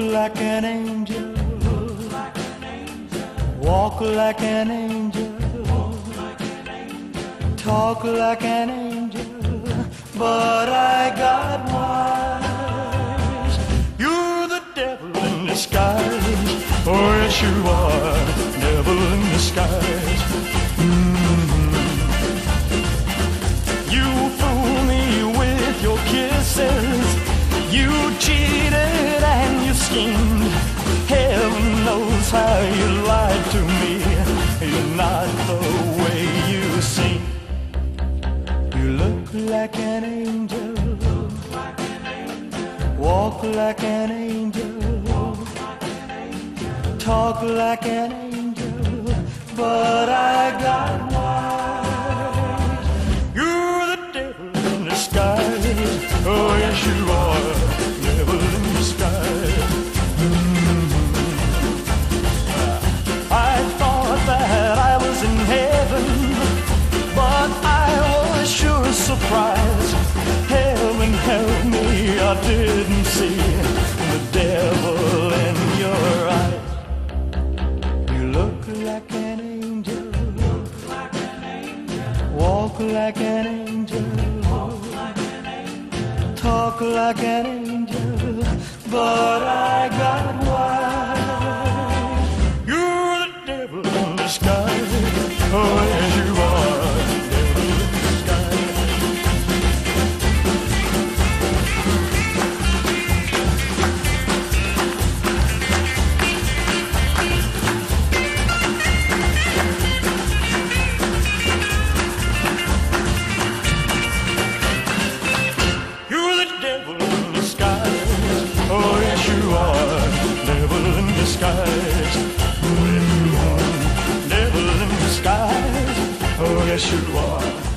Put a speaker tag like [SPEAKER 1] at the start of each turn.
[SPEAKER 1] like an angel, walk like an angel, talk like an angel, but I got wise. You're the devil in disguise, oh yes you are, devil in disguise. You fool me with your kisses, you cheated and you schemed. Heaven knows how you lied to me. You're not the way you seem. You look like an angel, walk like an angel, talk like an angel, but I got wise. You're the devil in disguise, oh yes you are, devil in disguise. I thought that I was in heaven, but I was sure surprised. Heaven help me, I didn't see the devil in your eyes. You look like an angel, walk like an angel, talk like an angel, but I got wise. You're the devil in disguise, oh yes you are, devil in disguise. You're the devil in disguise, oh yes you are, devil in disguise. Oh yes you are, devil in disguise, oh yes you are.